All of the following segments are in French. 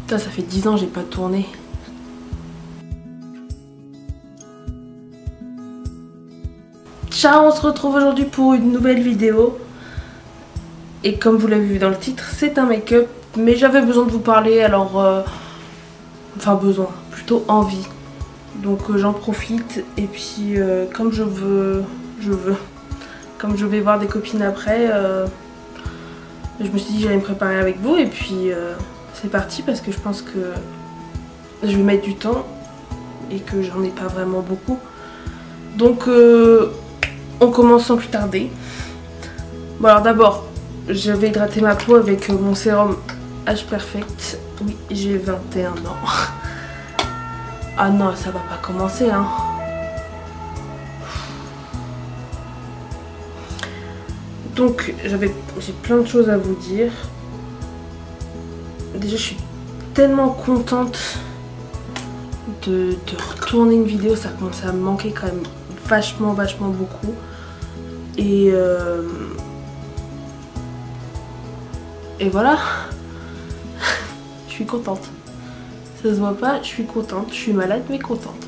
Ça fait 10 ans que j'ai pas tourné. Ciao, on se retrouve aujourd'hui pour une nouvelle vidéo. Et comme vous l'avez vu dans le titre, c'est un make-up. Mais j'avais besoin de vous parler, alors... Enfin besoin, plutôt envie. Donc j'en profite. Et puis comme comme je vais voir des copines après, je me suis dit que j'allais me préparer avec vous. Et puis c'est parti parce que je pense que je vais mettre du temps. Et que j'en ai pas vraiment beaucoup. Donc on commence sans plus tarder. Bon alors d'abord, je vais hydrater ma peau avec mon sérum Age Perfect. Oui, j'ai 21 ans. Ah non, ça va pas commencer hein. Donc j'ai plein de choses à vous dire. Déjà je suis tellement contente de retourner une vidéo, ça commence à me manquer quand même vachement beaucoup. Et voilà. Je suis contente. Ça se voit pas, je suis contente. Je suis malade mais contente.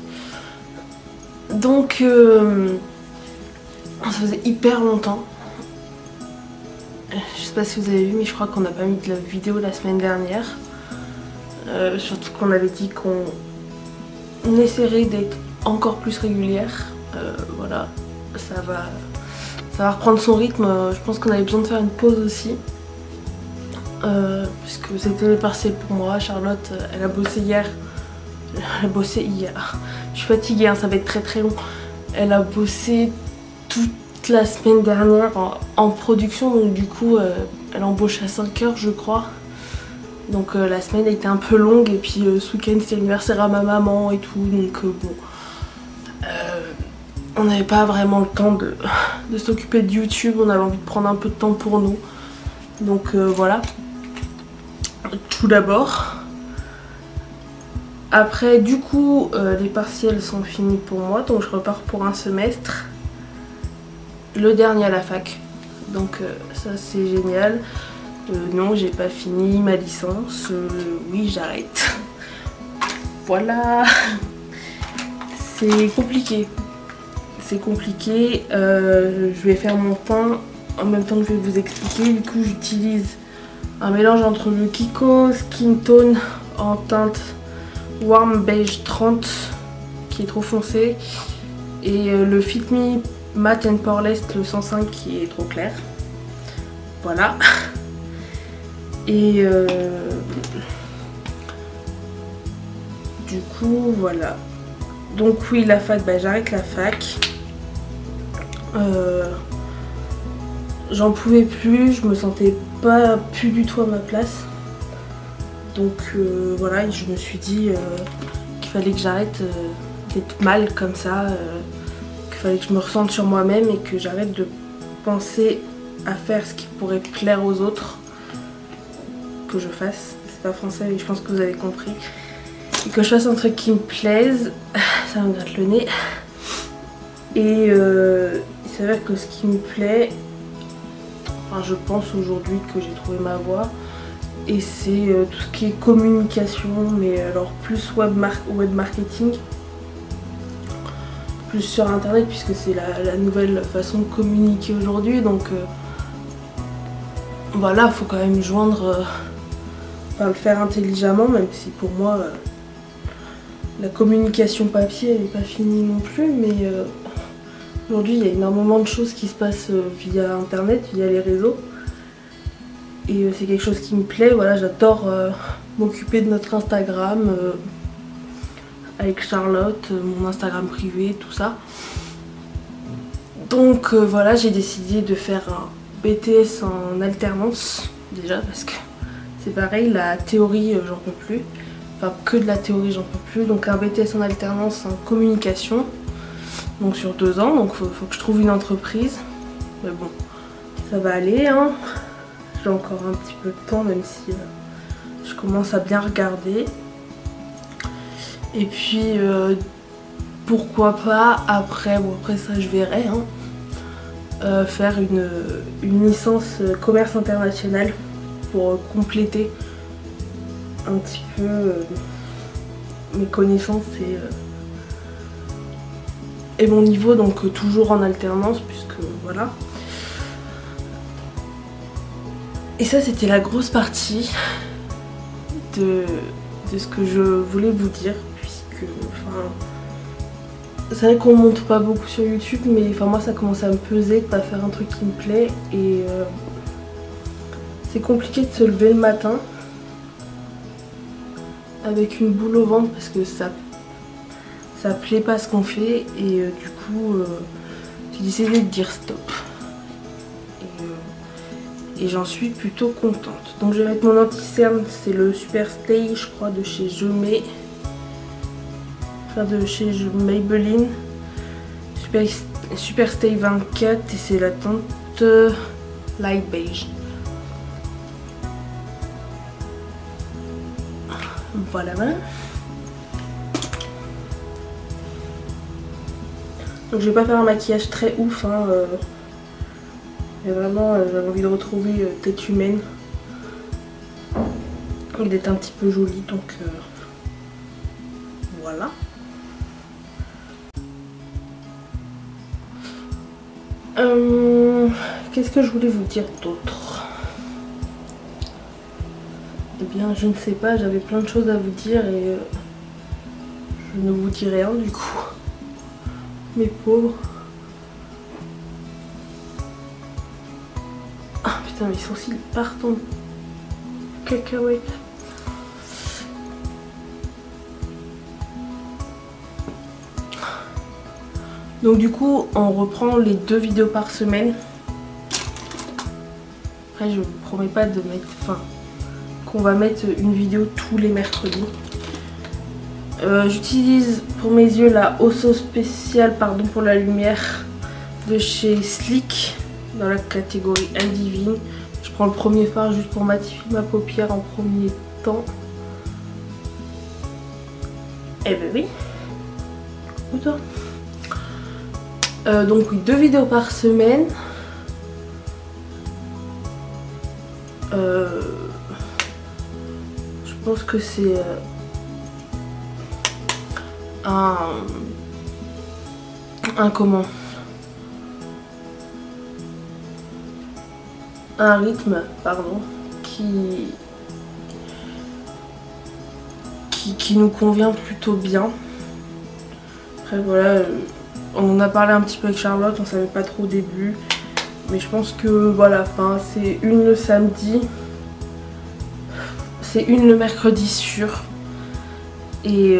Donc ça faisait hyper longtemps. Je sais pas si vous avez vu mais je crois qu'on n'a pas mis de la vidéo la semaine dernière. Surtout qu'on avait dit qu'on essaierait d'être encore plus régulière. Voilà, ça va reprendre son rythme. Je pense qu'on avait besoin de faire une pause aussi. Puisque c'était les partiels pour moi. Charlotte, elle a bossé hier. Elle a bossé hier. Je suis fatiguée, hein, ça va être très long. Elle a bossé toute la semaine dernière en production. Donc du coup, elle embauche à 5 h je crois. Donc la semaine a été un peu longue. Et puis ce week-end c'était l'anniversaire à ma maman et tout. Donc bon... on n'avait pas vraiment le temps de s'occuper de YouTube, on avait envie de prendre un peu de temps pour nous. Donc voilà. Tout d'abord. Après du coup les partiels sont finis pour moi, donc je repars pour un semestre. Le dernier à la fac. Donc ça c'est génial. Non, j'ai pas fini ma licence. Oui, j'arrête. Voilà. C'est compliqué. C'est compliqué, je vais faire mon teint en même temps que je vais vous expliquer. Du coup j'utilise un mélange entre le Kiko Skin Tone en teinte Warm Beige 30 qui est trop foncé et le Fit Me Matte and Poreless le 105 qui est trop clair. Voilà. Et du coup voilà. Donc oui, la fac, bah, j'arrête la fac. J'en pouvais plus, je me sentais pas plus du tout à ma place. Donc voilà, je me suis dit qu'il fallait que j'arrête d'être mal comme ça, qu'il fallait que je me ressente sur moi-même et que j'arrête de penser à faire ce qui pourrait plaire aux autres. Que je fasse, c'est pas français mais je pense que vous avez compris. Et que je fasse un truc qui me plaise, ça me gratte le nez. Et il s'avère que ce qui me plaît, enfin je pense aujourd'hui que j'ai trouvé ma voie. Et c'est tout ce qui est communication, mais alors plus web marketing. Plus sur internet puisque c'est la nouvelle façon de communiquer aujourd'hui. Donc voilà, il faut quand même joindre, enfin le faire intelligemment, même si pour moi... la communication papier elle n'est pas finie non plus, mais aujourd'hui il y a énormément de choses qui se passent via internet, via les réseaux. Et c'est quelque chose qui me plaît, voilà, j'adore m'occuper de notre Instagram avec Charlotte, mon Instagram privé, tout ça. Donc voilà, j'ai décidé de faire un BTS en alternance, déjà parce que c'est pareil, la théorie j'en peux plus. Enfin, que de la théorie, j'en peux plus. Donc un BTS en alternance en communication. Donc sur 2 ans. Donc faut que je trouve une entreprise. Mais bon, ça va aller hein. J'ai encore un petit peu de temps même si je commence à bien regarder. Et puis pourquoi pas après, bon après ça je verrai hein, faire une licence commerce international pour compléter un petit peu mes connaissances et mon niveau, donc toujours en alternance puisque voilà. Et ça c'était la grosse partie de ce que je voulais vous dire, puisque enfin c'est vrai qu'on monte pas beaucoup sur YouTube, mais enfin moi ça commence à me peser de pas faire un truc qui me plaît et c'est compliqué de se lever le matin avec une boule au ventre parce que ça plaît pas ce qu'on fait et du coup j'ai décidé de dire stop et j'en suis plutôt contente. Donc je vais mettre mon anti-cerne, c'est le Super Stay je crois de chez Jemay, enfin de chez Maybelline, Super Stay 24 et c'est la teinte Light Beige. Voilà. Donc je vais pas faire un maquillage très ouf, hein, mais vraiment j'avais envie de retrouver tête humaine et d'être un petit peu jolie, donc voilà. Qu'est-ce que je voulais vous dire d'autre? Eh bien je ne sais pas, j'avais plein de choses à vous dire et je ne vous dis rien du coup. Mes pauvres. Ah putain, mes sourcils partent en cacahuète. Donc du coup, on reprend les 2 vidéos par semaine. Après, je vous promets pas de mettre, enfin, qu'on va mettre une vidéo tous les mercredis. J'utilise pour mes yeux la Osso spéciale, pardon pour la lumière, de chez Sleek dans la catégorie Indivine. Je prends le premier fard juste pour matifier ma paupière en premier temps. Eh ben oui. Autant. Donc oui, 2 vidéos par semaine. Je pense que c'est un rythme, pardon, qui nous convient plutôt bien. Après voilà, on en a parlé un petit peu avec Charlotte, on savait pas trop au début, mais je pense que voilà, enfin c'est une le samedi, c'est une le mercredi sûr et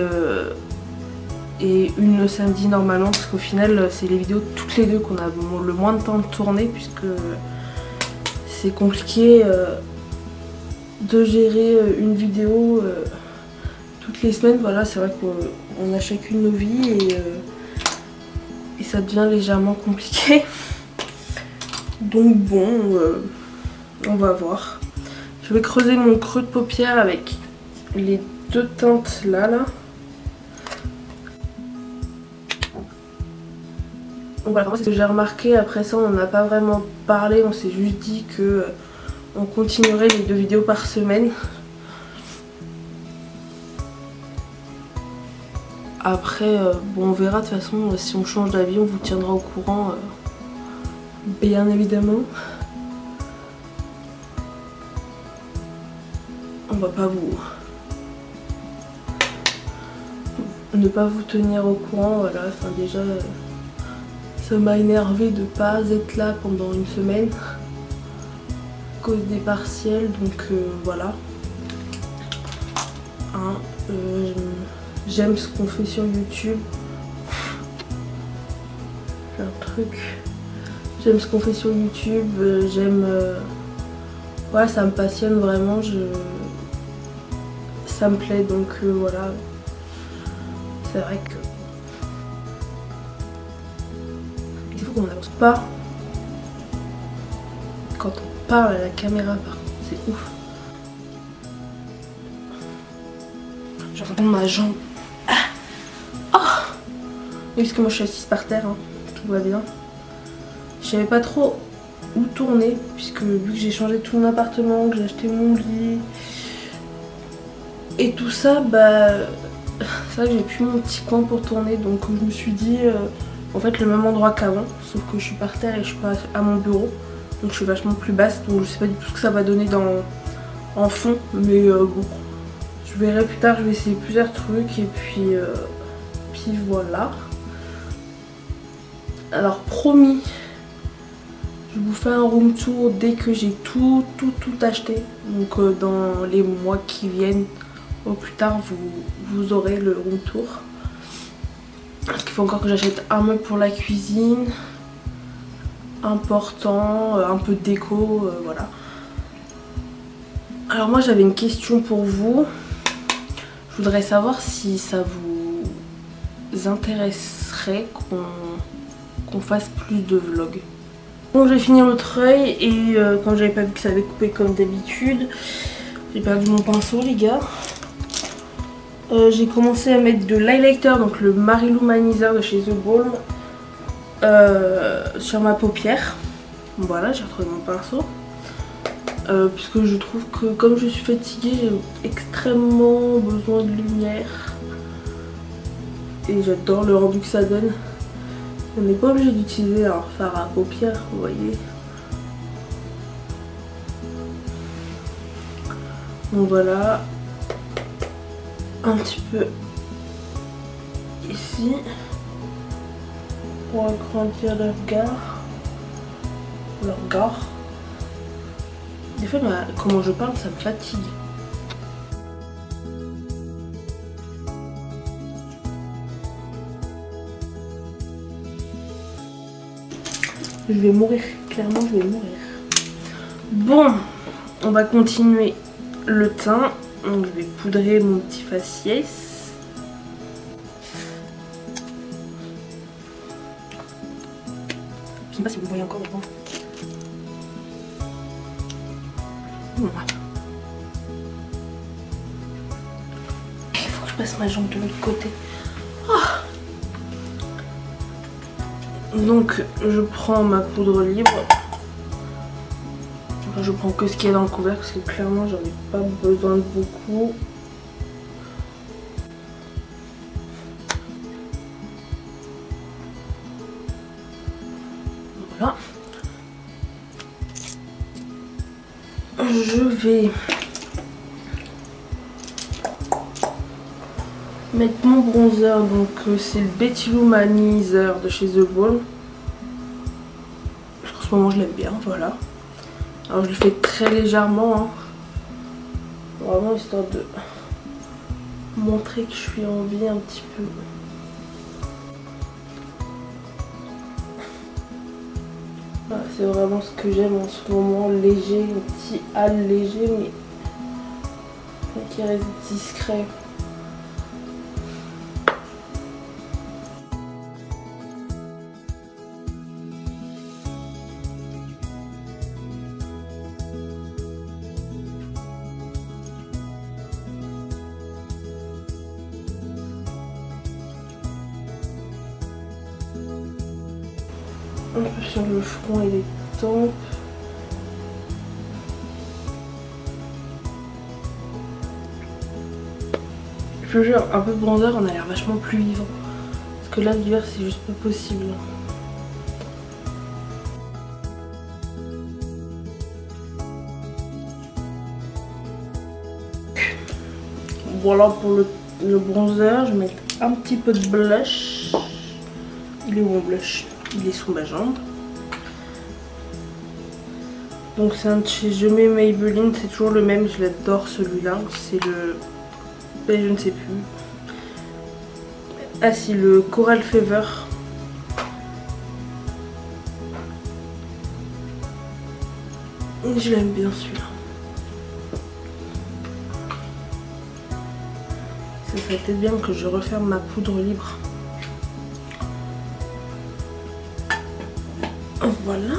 une le samedi normalement, parce qu'au final c'est les vidéos toutes les deux qu'on a le moins de temps de tourner, puisque c'est compliqué de gérer une vidéo toutes les semaines. Voilà, c'est vrai qu'on a chacune nos vies et ça devient légèrement compliqué. Donc bon, on va voir. Je vais creuser mon creux de paupière avec les 2 teintes là. Donc voilà, c'est ce que j'ai remarqué. Après ça, on n'en a pas vraiment parlé. On s'est juste dit que on continuerait les 2 vidéos par semaine. Après, bon, on verra de toute façon. Si on change d'avis, on vous tiendra au courant, bien évidemment. On va pas ne pas vous tenir au courant. Voilà, enfin déjà. Ça m'a énervé de pas être là pendant une semaine à cause des partiels, donc voilà. Hein, j'aime ce qu'on fait sur YouTube. J'ai un truc. J'aime ce qu'on fait sur YouTube, j'aime... voilà, ça me passionne vraiment, ça me plaît, donc voilà. C'est vrai que... Il faut qu'on n'avance pas quand on parle à la caméra, par contre, c'est ouf. Je reprends ma jambe. Ah oh oui, parce que moi je suis assise par terre, hein. Tout va bien. Je savais pas trop où tourner, puisque vu que j'ai changé tout mon appartement, que j'ai acheté mon lit, Et tout ça, bah, c'est vrai que j'ai plus mon petit coin pour tourner, donc je me suis dit, en fait le même endroit qu'avant, sauf que je suis par terre et je suis pas à mon bureau, donc je suis vachement plus basse, donc je sais pas du tout ce que ça va donner en fond, mais bon, je verrai plus tard, je vais essayer plusieurs trucs et puis voilà. Alors promis, je vous fais un room tour dès que j'ai tout acheté, donc dans les mois qui viennent. Au plus tard vous aurez le room tour. Parce qu'il faut encore que j'achète un meuble pour la cuisine, important, un peu de déco, voilà. Alors moi j'avais une question pour vous. Je voudrais savoir si ça vous intéresserait qu'on fasse plus de vlogs. Bon, j'ai fini l'autre œil et quand j'avais pas vu que ça avait coupé comme d'habitude, j'ai perdu mon pinceau les gars. J'ai commencé à mettre de l'highlighter, donc le Mary-Lou Manizer de chez The Balm, sur ma paupière. Voilà, j'ai retrouvé mon pinceau. Puisque je trouve que comme je suis fatiguée, j'ai extrêmement besoin de lumière. Et j'adore le rendu que ça donne. On n'est pas obligé d'utiliser un fard à paupières, vous voyez. Donc voilà. Un petit peu ici pour agrandir le regard. Des fois, comment je parle, ça me fatigue. Je vais mourir, clairement je vais mourir. Bon, on va continuer le teint. Donc je vais poudrer mon petit faciès. Je sais pas si vous voyez encore devant. Il faut que je passe ma jambe de l'autre côté. Oh. Donc je prends ma poudre libre. Enfin, je prends que ce qu'il y a dans le couvercle parce que clairement j'en ai pas besoin de beaucoup. Voilà. Je vais mettre mon bronzer, donc c'est le Betty Lou Manizer de chez The Balm. En ce moment je l'aime bien, voilà. Alors je le fais très légèrement, hein. Vraiment histoire de montrer que je suis en vie un petit peu. Voilà, c'est vraiment ce que j'aime en ce moment, léger, un petit hâle léger mais qui reste discret. Un peu sur le front et les tempes. Je te jure, un peu de bronzer, on a l'air vachement plus vivant. Parce que là, l'hiver, c'est juste pas possible. Voilà pour le bronzer. Je vais mettre un petit peu de blush. Il est où mon blush? Il est sous ma jambe. Donc c'est un de chez Je mets Maybelline, c'est toujours le même, je l'adore celui-là. C'est le... je ne sais plus. Ah si, le Coral Fever. Et je l'aime bien celui-là. Ça serait peut-être bien que je referme ma poudre libre. Voilà.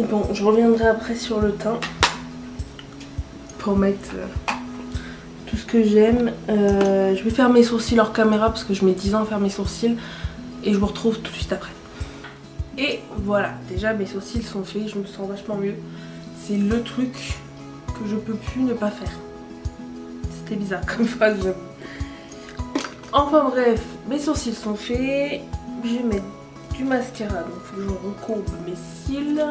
Bon, je reviendrai après sur le teint pour mettre tout ce que j'aime. Je vais faire mes sourcils hors caméra parce que je mets 10 ans à faire mes sourcils. Et je vous retrouve tout de suite après. Et voilà, déjà mes sourcils sont faits, je me sens vachement mieux. C'est le truc que je peux plus ne pas faire. C'était bizarre comme phrase, j'avoue. Enfin bref, mes sourcils sont faits. Je vais mettre du mascara, donc il faut que je recourbe mes cils.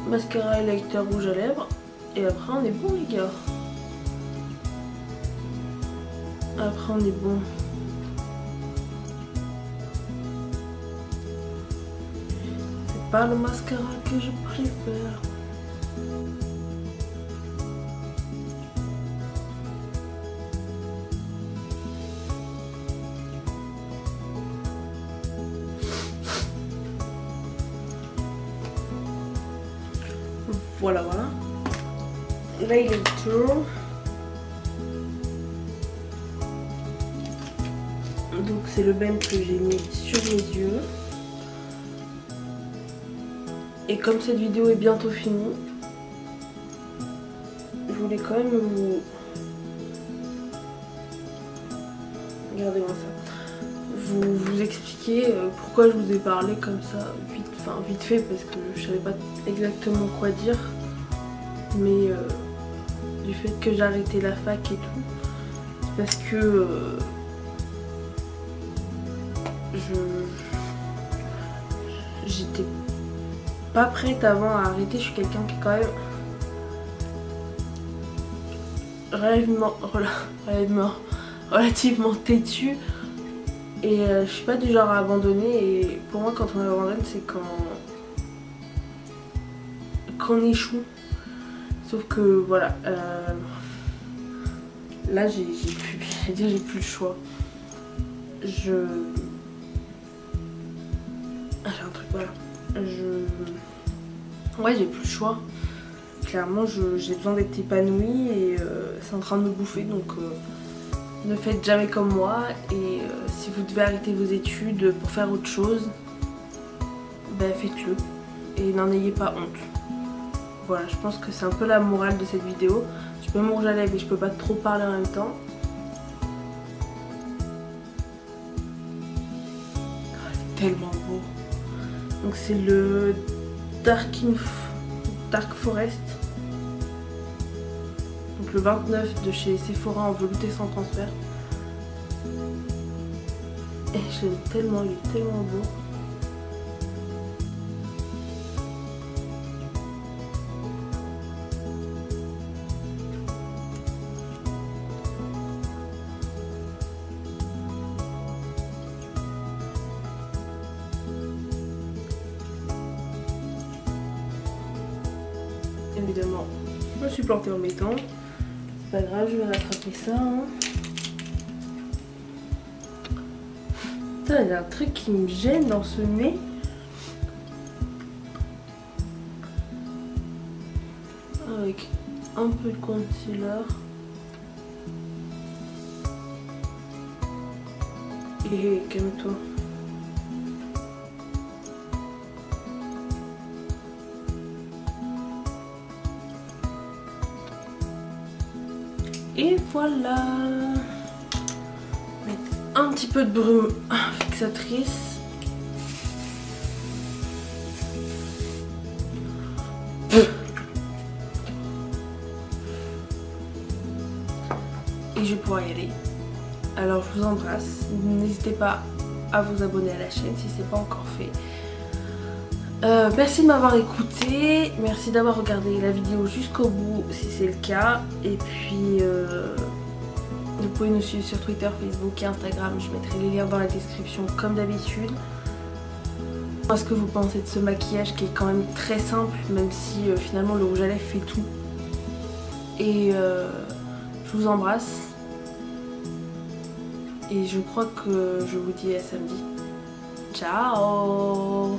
Mascara highlighter rouge à lèvres. Et après on est bon les gars. Après on est bon. C'est pas le mascara que je préfère. Voilà, voilà. L'highlighter. Donc c'est le même que j'ai mis sur mes yeux. Et comme cette vidéo est bientôt finie, je voulais quand même regardez-moi ça. Vous expliquer pourquoi je vous ai parlé comme ça vite fait parce que je savais pas exactement quoi dire, mais du fait que j'ai arrêté la fac et tout, c'est parce que j'étais pas prête avant à arrêter. Je suis quelqu'un qui est quand même relativement têtu. Et je suis pas du genre à abandonner, et pour moi quand on abandonne c'est quand on échoue. Sauf que voilà, là j'ai plus le choix. J'ai un truc, voilà. Ouais, j'ai plus le choix. Clairement j'ai besoin d'être épanouie et c'est en train de me bouffer, donc ne faites jamais comme moi. Et si vous devez arrêter vos études pour faire autre chose, ben faites-le et n'en ayez pas honte. Voilà, je pense que c'est un peu la morale de cette vidéo. Je peux mon rouge à lèvres et je peux pas trop parler en même temps. Oh, c'est tellement beau. Donc c'est le Dark Forest. Donc le 29 de chez Sephora en velouté sans transfert. Et je l'aime tellement, il est tellement beau. Évidemment, je me suis plantée en mettant. C'est pas grave, je vais rattraper ça. Hein. Putain, il y a un truc qui me gêne dans ce nez. Avec un peu de concealer. Et calme-toi. Et voilà. Mettre un petit peu de brume fixatrice. Et je vais pouvoir y aller. Alors je vous embrasse. N'hésitez pas à vous abonner à la chaîne si ce n'est pas encore fait. Merci de m'avoir écouté, merci d'avoir regardé la vidéo jusqu'au bout si c'est le cas. Et puis vous pouvez nous suivre sur Twitter, Facebook et Instagram, je mettrai les liens dans la description comme d'habitude. Qu'est-ce que vous pensez de ce maquillage qui est quand même très simple, même si finalement le rouge à lèvres fait tout. Et je vous embrasse. Et je crois que je vous dis à samedi. Ciao!